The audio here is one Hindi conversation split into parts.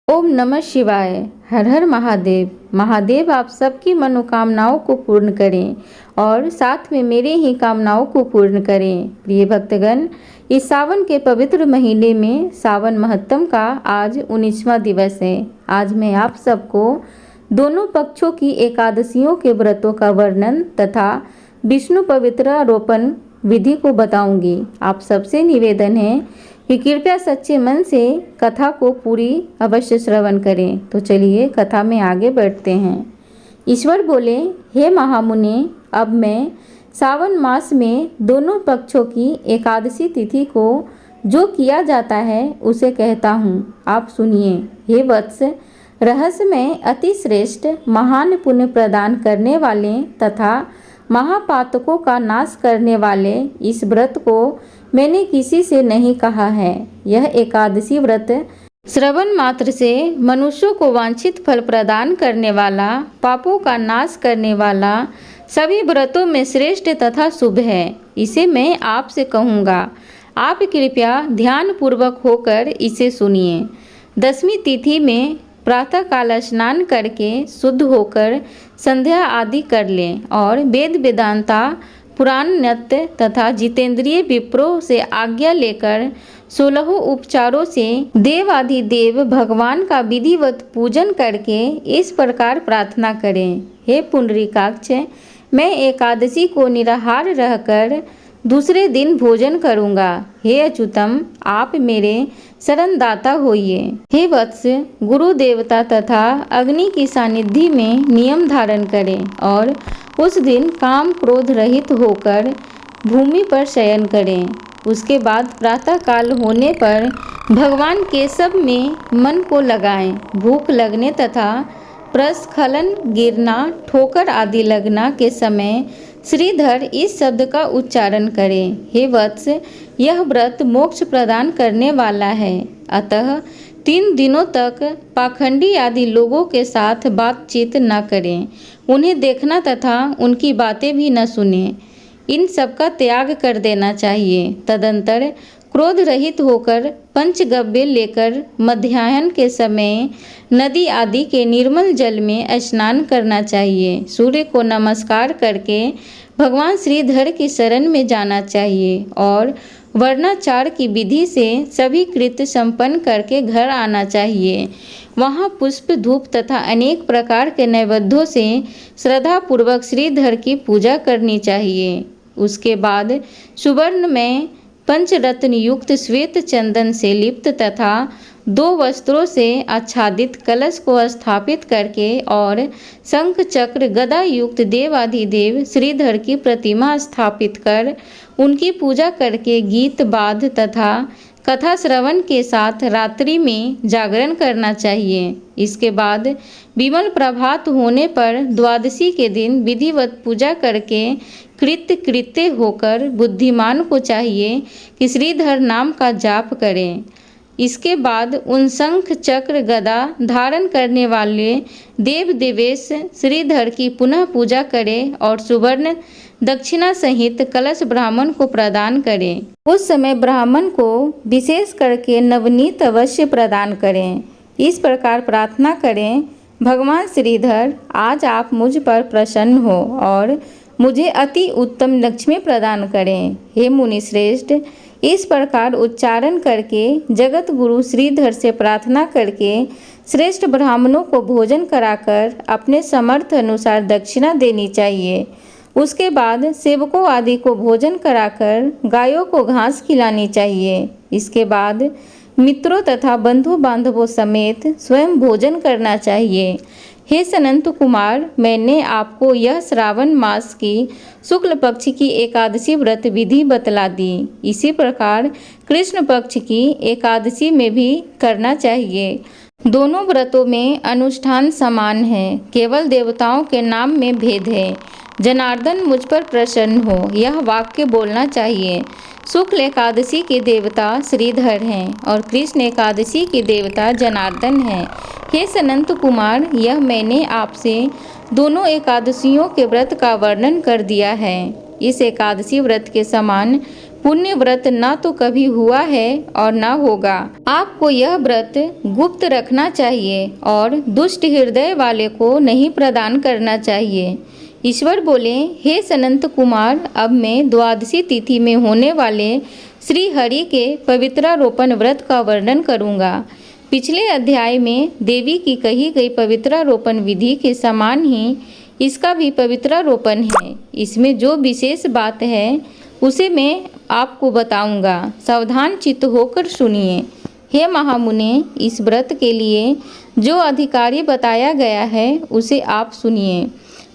ओम नमः शिवाय। हर हर महादेव। महादेव आप सबकी मनोकामनाओं को पूर्ण करें और साथ में मेरे ही कामनाओं को पूर्ण करें। प्रिय भक्तगण, इस सावन के पवित्र महीने में सावन महत्तम का आज 19वां दिवस है। आज मैं आप सबको दोनों पक्षों की एकादशियों के व्रतों का वर्णन तथा विष्णु पवित्रारोपण विधि को बताऊंगी। आप सबसे निवेदन है कि कृपया सच्चे मन से कथा को पूरी अवश्य श्रवण करें। तो चलिए कथा में आगे बढ़ते हैं। ईश्वर बोले, हे महामुनि, अब मैं सावन मास में दोनों पक्षों की एकादशी तिथि को जो किया जाता है उसे कहता हूँ, आप सुनिए। हे वत्स, रहस्य में अति श्रेष्ठ महान पुण्य प्रदान करने वाले तथा महापातकों का नाश करने वाले इस व्रत को मैंने किसी से नहीं कहा है। यह एकादशी व्रत श्रवण मात्र से मनुष्यों को वांछित फल प्रदान करने वाला, पापों का नाश करने वाला, सभी व्रतों में श्रेष्ठ तथा शुभ है। इसे मैं आपसे कहूँगा, आप कृपया ध्यान पूर्वक होकर इसे सुनिए। 10वीं तिथि में प्रातः काल स्नान करके शुद्ध होकर संध्या आदि कर लें और वेद वेदांता पुराण नृत्य तथा जितेंद्रिय विप्रों से आज्ञा लेकर 16 उपचारों से देवाधिदेव भगवान का विधिवत पूजन करके इस प्रकार प्रार्थना करें। हे पुंडरीकाक्ष, मैं एकादशी को निराहार रहकर दूसरे दिन भोजन करूंगा। हे अच्युतम, आप मेरे शरणदाता होइए। हे वत्स, गुरु देवता तथा अग्नि की सानिध्य में नियम धारण करें और उस दिन काम क्रोध रहित होकर भूमि पर शयन करें। उसके बाद प्रातः काल होने पर भगवान केशव में मन को लगाएं। भूख लगने तथा प्रस्खलन, गिरना, ठोकर आदि लगना के समय श्रीधर इस शब्द का उच्चारण करें। हे वत्स, यह व्रत मोक्ष प्रदान करने वाला है, अतः 3 दिनों तक पाखंडी आदि लोगों के साथ बातचीत न करें, उन्हें देखना तथा उनकी बातें भी न सुनें। इन सब का त्याग कर देना चाहिए। तदंतर क्रोध रहित होकर पंचगव्य लेकर मध्याह्न के समय नदी आदि के निर्मल जल में स्नान करना चाहिए। सूर्य को नमस्कार करके भगवान श्रीधर की शरण में जाना चाहिए और वर्णाचार की विधि से सभी कृत्य संपन्न करके घर आना चाहिए। वहाँ पुष्प, धूप तथा अनेक प्रकार के नैवेद्यों से श्रद्धापूर्वक श्रीधर की पूजा करनी चाहिए। उसके बाद सुवर्ण में पंचरत्न युक्त श्वेत चंदन से लिप्त तथा 2 वस्त्रों से आच्छादित कलश को स्थापित करके और शंख चक्र गदा युक्त देवाधिदेव श्रीधर की प्रतिमा स्थापित कर उनकी पूजा करके गीत वाद तथा कथा श्रवण के साथ रात्रि में जागरण करना चाहिए। इसके बाद विमल प्रभात होने पर द्वादशी के दिन विधिवत पूजा करके कृत्य होकर बुद्धिमान को चाहिए कि श्रीधर नाम का जाप करें। इसके बाद उन शंख चक्र गदा धारण करने वाले देव देवेश श्रीधर की पुनः पूजा करें और सुवर्ण दक्षिणा सहित कलश ब्राह्मण को प्रदान करें। उस समय ब्राह्मण को विशेष करके नवनीत अवश्य प्रदान करें। इस प्रकार प्रार्थना करें, भगवान श्रीधर, आज आप मुझ पर प्रसन्न हो और मुझे अति उत्तम लक्ष्मी प्रदान करें। हे मुनि श्रेष्ठ, इस प्रकार उच्चारण करके जगत गुरु श्रीधर से प्रार्थना करके श्रेष्ठ ब्राह्मणों को भोजन कराकर अपने समर्थ अनुसार दक्षिणा देनी चाहिए। उसके बाद सेवकों आदि को भोजन कराकर गायों को घास खिलानी चाहिए। इसके बाद मित्रों तथा बंधु बांधवों समेत स्वयं भोजन करना चाहिए। हे सनंत कुमार, मैंने आपको यह श्रावण मास की शुक्ल पक्ष की एकादशी व्रत विधि बतला दी। इसी प्रकार कृष्ण पक्ष की एकादशी में भी करना चाहिए। दोनों व्रतों में अनुष्ठान समान है, केवल देवताओं के नाम में भेद है। जनार्दन मुझ पर प्रसन्न हो, यह वाक्य बोलना चाहिए। शुक्ल एकादशी के देवता श्रीधर हैं और कृष्ण एकादशी के देवता जनार्दन हैं। हे सनंत कुमार, यह मैंने आपसे दोनों एकादशियों के व्रत का वर्णन कर दिया है। इस एकादशी व्रत के समान पुण्य व्रत ना तो कभी हुआ है और ना होगा। आपको यह व्रत गुप्त रखना चाहिए और दुष्ट हृदय वाले को नहीं प्रदान करना चाहिए। ईश्वर बोले, हे सनंत कुमार, अब मैं द्वादशी तिथि में होने वाले श्री हरि के पवित्रारोपण व्रत का वर्णन करूंगा। पिछले अध्याय में देवी की कही गई पवित्रारोपण विधि के समान ही इसका भी पवित्रारोपण है। इसमें जो विशेष बात है उसे मैं आपको बताऊंगा। सावधान चित्त होकर सुनिए। हे महामुने, इस व्रत के लिए जो अधिकारी बताया गया है उसे आप सुनिए।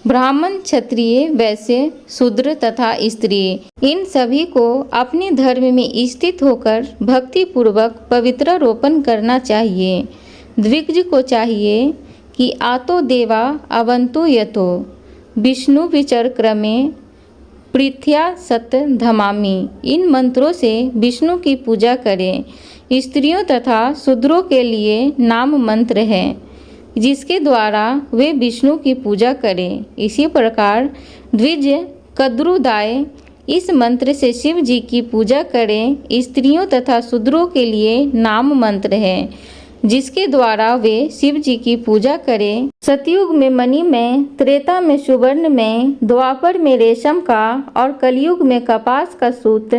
ब्राह्मण, क्षत्रिय, वैश्य, शूद्र तथा स्त्री, इन सभी को अपने धर्म में स्थित होकर भक्ति पूर्वक पवित्रारोपण करना चाहिए। द्विज को चाहिए कि आतो देवा अवंतु यतो विष्णु विचर क्रमे पृथ्या सत धमामी, इन मंत्रों से विष्णु की पूजा करें। स्त्रियों तथा शूद्रों के लिए नाम मंत्र है जिसके द्वारा वे विष्णु की पूजा करें। इसी प्रकार द्विज कद्रुदाय, इस मंत्र से शिव जी की पूजा करें। स्त्रियों तथा शूद्रों के लिए नाम मंत्र है जिसके द्वारा वे शिव जी की पूजा करें। सतयुग में मणि में, त्रेता में सुवर्ण में, द्वापर में रेशम का और कलयुग में कपास का सूत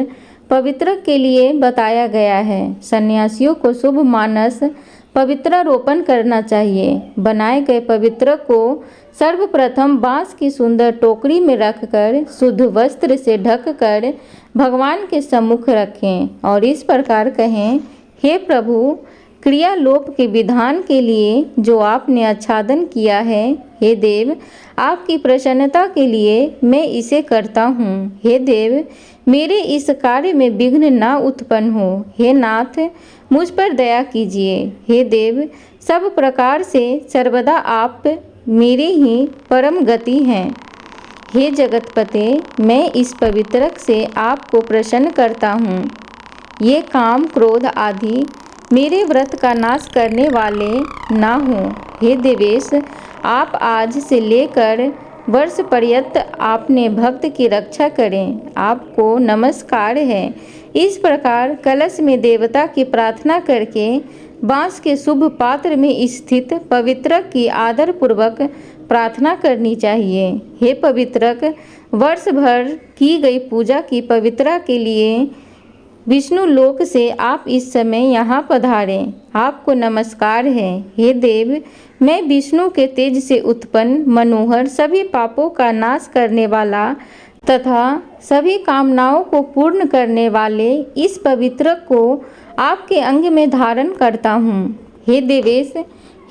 पवित्रक के लिए बताया गया है। सन्यासियों को शुभ मानस पवित्रारोपण करना चाहिए। बनाए गए पवित्रक को सर्वप्रथम बांस की सुंदर टोकरी में रखकर शुद्ध वस्त्र से ढककर भगवान के सम्मुख रखें और इस प्रकार कहें, हे प्रभु, क्रियालोप के विधान के लिए जो आपने आच्छादन किया है, हे देव, आपकी प्रसन्नता के लिए मैं इसे करता हूँ। हे देव, मेरे इस कार्य में विघ्न ना उत्पन्न हो। हे नाथ, मुझ पर दया कीजिए। हे देव, सब प्रकार से सर्वदा आप मेरे ही परम गति हैं। हे जगतपते, मैं इस पवित्रक से आपको प्रसन्न करता हूँ। ये काम, क्रोध आदि मेरे व्रत का नाश करने वाले ना हों। हे देवेश, आप आज से लेकर वर्ष पर्यंत आपने भक्त की रक्षा करें। आपको नमस्कार है। इस प्रकार कलश में देवता की प्रार्थना करके बांस के शुभ पात्र में स्थित पवित्रक की आदर पूर्वक प्रार्थना करनी चाहिए। हे पवित्रक, वर्ष भर की गई पूजा की पवित्रता के लिए विष्णु लोक से आप इस समय यहाँ पधारें। आपको नमस्कार है। हे देव, मैं विष्णु के तेज से उत्पन्न मनोहर, सभी पापों का नाश करने वाला तथा सभी कामनाओं को पूर्ण करने वाले इस पवित्रक को आपके अंग में धारण करता हूँ। हे देवेश,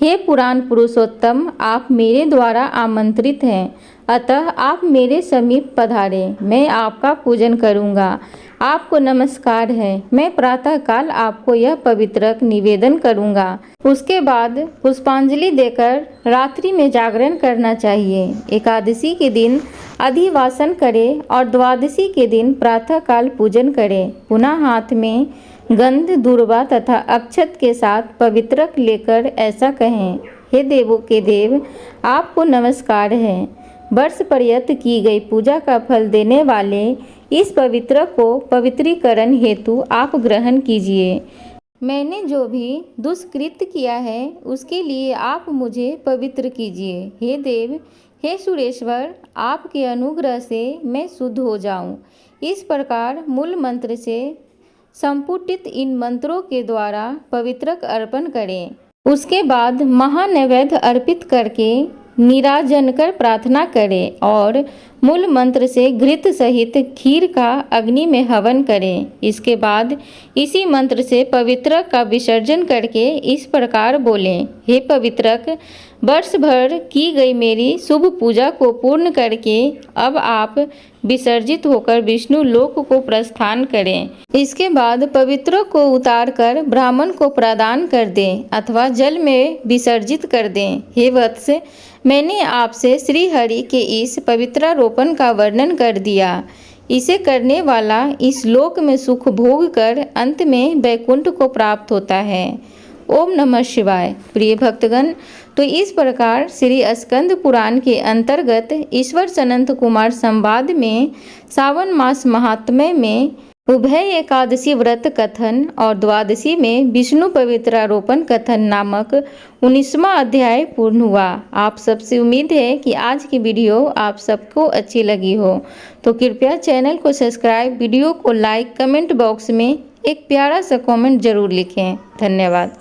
हे पुराण पुरुषोत्तम, आप मेरे द्वारा आमंत्रित हैं, अतः आप मेरे समीप पधारें। मैं आपका पूजन करूँगा। आपको नमस्कार है। मैं प्रातःकाल आपको यह पवित्रक निवेदन करूँगा। उसके बाद पुष्पांजलि देकर रात्रि में जागरण करना चाहिए। एकादशी के दिन अधिवासन करें और द्वादशी के दिन प्रातःकाल पूजन करें। पुनः हाथ में गंध, दूर्वा तथा अक्षत के साथ पवित्रक लेकर ऐसा कहें, हे देवों के देव, आपको नमस्कार है। वर्ष पर्यंत की गई पूजा का फल देने वाले इस पवित्रक को पवित्रीकरण हेतु आप ग्रहण कीजिए। मैंने जो भी दुष्कृत्य किया है उसके लिए आप मुझे पवित्र कीजिए। हे देव, हे सुरेश्वर, आपके अनुग्रह से मैं शुद्ध हो जाऊं। इस प्रकार मूल मंत्र से संपुटित इन मंत्रों के द्वारा पवित्रक अर्पण करें। उसके बाद महानैवेद्य अर्पित करके नीराजन कर प्रार्थना करें और मूल मंत्र से घृत सहित खीर का अग्नि में हवन करें। इसके बाद इसी मंत्र से पवित्रक का विसर्जन करके इस प्रकार बोलें, हे पवित्रक, वर्ष भर की गई मेरी शुभ पूजा को पूर्ण करके अब आप विसर्जित होकर विष्णु लोक को प्रस्थान करें। इसके बाद पवित्रक को उतार कर ब्राह्मण को प्रदान कर दें अथवा जल में विसर्जित कर दें। हे वत्स, मैंने आपसे श्री हरि के इस पवित्रारोपण का वर्णन कर दिया। इसे करने वाला इस लोक में सुख भोग कर अंत में वैकुंठ को प्राप्त होता है। ओम नमः शिवाय। प्रिय भक्तगण, तो इस प्रकार श्री स्कंद पुराण के अंतर्गत ईश्वर सनंत कुमार संवाद में सावन मास महात्म्य में उभय एकादशी व्रत कथन और द्वादशी में विष्णु पवित्रारोपण कथन नामक 19वां अध्याय पूर्ण हुआ। आप सबसे उम्मीद है कि आज की वीडियो आप सबको अच्छी लगी हो, तो कृपया चैनल को सब्सक्राइब, वीडियो को लाइक, कमेंट बॉक्स में एक प्यारा सा कमेंट जरूर लिखें। धन्यवाद।